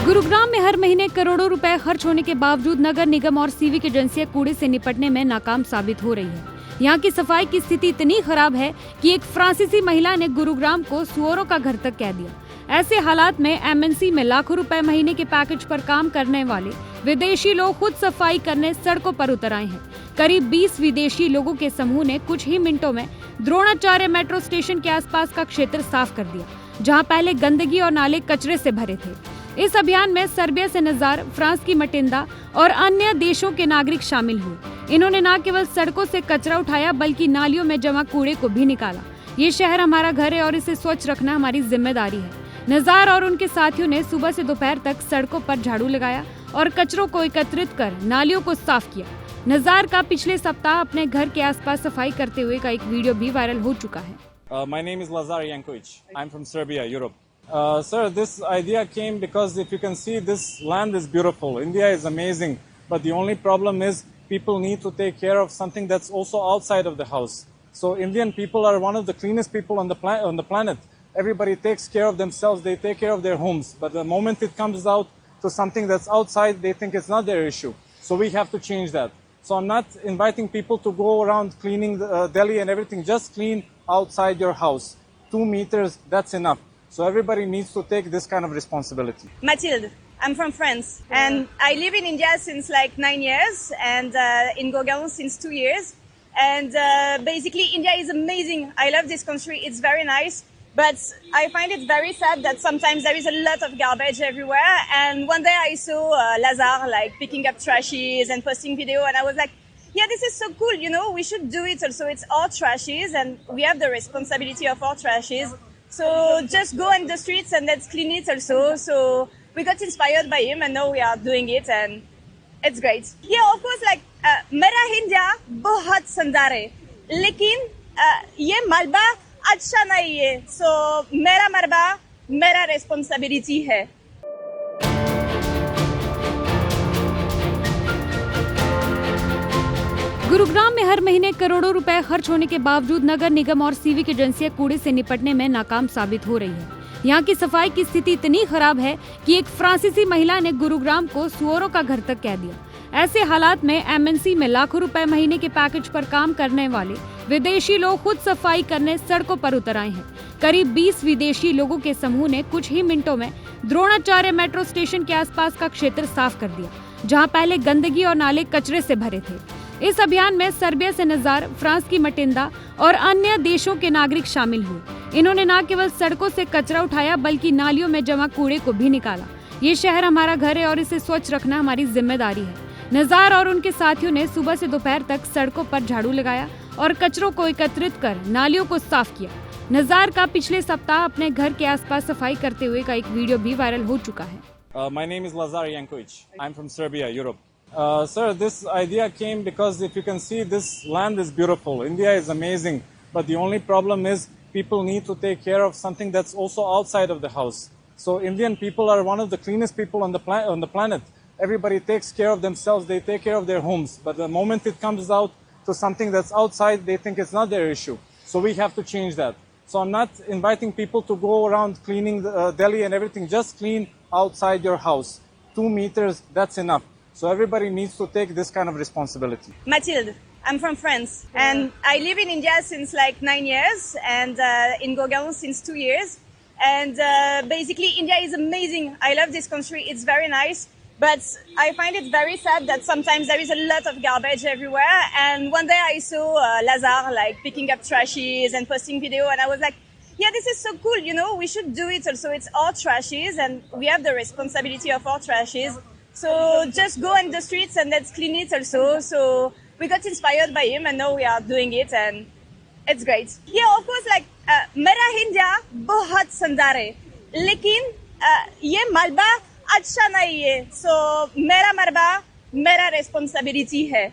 गुरुग्राम में हर महीने करोड़ों रुपए खर्च होने के बावजूद नगर निगम और सिविक एजेंसियां कूड़े से निपटने में नाकाम साबित हो रही है। यहाँ की सफाई की स्थिति इतनी खराब है कि एक फ्रांसीसी महिला ने गुरुग्राम को सुअरों का घर तक कह दिया। ऐसे हालात में एमएनसी में लाखों रुपए महीने के पैकेज पर काम करने वाले विदेशी लोग खुद सफाई करने सड़कों पर उतर आए हैं। करीब 20 विदेशी लोगों के समूह ने कुछ ही मिनटों में द्रोणाचार्य मेट्रो स्टेशन के आसपास का क्षेत्र साफ कर दिया, जहां पहले गंदगी और नाले कचरे से भरे थे। इस अभियान में सर्बिया से नजार, फ्रांस की मटिंदा और अन्य देशों के नागरिक शामिल हुए। इन्होंने न केवल सड़कों से कचरा उठाया बल्कि नालियों में जमा कूड़े को भी निकाला। ये शहर हमारा घर है और इसे स्वच्छ रखना हमारी जिम्मेदारी है। नजार और उनके साथियों ने सुबह से दोपहर तक सड़कों पर झाड़ू लगाया और कचरों को एकत्रित कर नालियों को साफ किया। नजार का पिछले सप्ताह अपने घर के आसपास सफाई करते हुए का एक वीडियो भी वायरल हो चुका है। My name is Lazar Yankovic. I'm from Serbia, Europe. Sir, this idea came because if you can see, this land is beautiful. India is amazing, but the only problem is people need to take care of something that's also outside of the house. So Indian people are one of the cleanest people on the planet. Everybody takes care of themselves. They take care of their homes. But the moment it comes out to something that's outside, they think it's not their issue. So we have to change that. So I'm not inviting people to go around cleaning Delhi and everything. Just clean outside your house. 2 meters, that's enough. So everybody needs to take this kind of responsibility. Mathilde, I'm from France and I live in India since like 9 years and in Gurgaon since 2 years. And basically India is amazing. I love this country. It's very nice. But I find it very sad that sometimes there is a lot of garbage everywhere. And one day I saw Lazar like picking up trashes and posting video and I was like, yeah, this is so cool. You know, we should do it also. It's our trashes and we have the responsibility of our trashes. So just go in the streets and let's clean it also. So we got inspired by him and now we are doing it and it's great. Yeah, of course, like मेरा India बहुत सुंदर है, लेकिन ये मलबा अच्छा नहीं है. So मेरा मलबा मेरा responsibility है. गुरुग्राम में हर महीने करोड़ों रुपए खर्च होने के बावजूद नगर निगम और सिविक एजेंसियां कूड़े से निपटने में नाकाम साबित हो रही है। यहाँ की सफाई की स्थिति इतनी खराब है कि एक फ्रांसीसी महिला ने गुरुग्राम को सुअरों का घर तक कह दिया। ऐसे हालात में एमएनसी में लाखों रुपए महीने के पैकेज पर काम करने वाले विदेशी लोग खुद सफाई करने सड़कों पर उतर आए हैं। करीब 20 विदेशी लोगों के समूह ने कुछ ही मिनटों में द्रोणाचार्य मेट्रो स्टेशन के आसपास का क्षेत्र साफ कर दिया, जहाँ पहले गंदगी और नाले कचरे से भरे थे। इस अभियान में सर्बिया से नजार, फ्रांस की मटिंदा और अन्य देशों के नागरिक शामिल हुए। इन्होंने न केवल सड़कों से कचरा उठाया बल्कि नालियों में जमा कूड़े को भी निकाला। ये शहर हमारा घर है और इसे स्वच्छ रखना हमारी जिम्मेदारी है। नजार और उनके साथियों ने सुबह से दोपहर तक सड़कों पर झाड़ू लगाया और कचरों को एकत्रित कर नालियों को साफ किया। नजार का पिछले सप्ताह अपने घर के आसपास सफाई करते हुए का एक वीडियो भी वायरल हो चुका है। My name is Lazar Yankovic. I'm from Serbia, Europe. Sir, this idea came because if you can see, this land is beautiful. India is amazing, but the only problem is people need to take care of something that's also outside of the house. So Indian people are one of the cleanest people on the planet. Everybody takes care of themselves. They take care of their homes. But the moment it comes out to something that's outside, they think it's not their issue. So we have to change that. So I'm not inviting people to go around cleaning Delhi and everything. Just clean outside your house. 2 meters, that's enough. So everybody needs to take this kind of responsibility. Mathilde, I'm from France and I live in India since like 9 years and in Gurgaon since 2 years. And basically India is amazing. I love this country. It's very nice. But I find it very sad that sometimes there is a lot of garbage everywhere. And one day I saw Lazar like picking up trashes and posting video and I was like, yeah, this is so cool. You know, we should do it also. It's our trashes and we have the responsibility of our trashes. So just go in the streets and let's clean it also. So we got inspired by him and now we are doing it and it's great. Yeah, of course, like मेरा India बहुत सुंदर है, लेकिन ये मलबा अच्छा नहीं है. So मेरा मलबा मेरा responsibility है.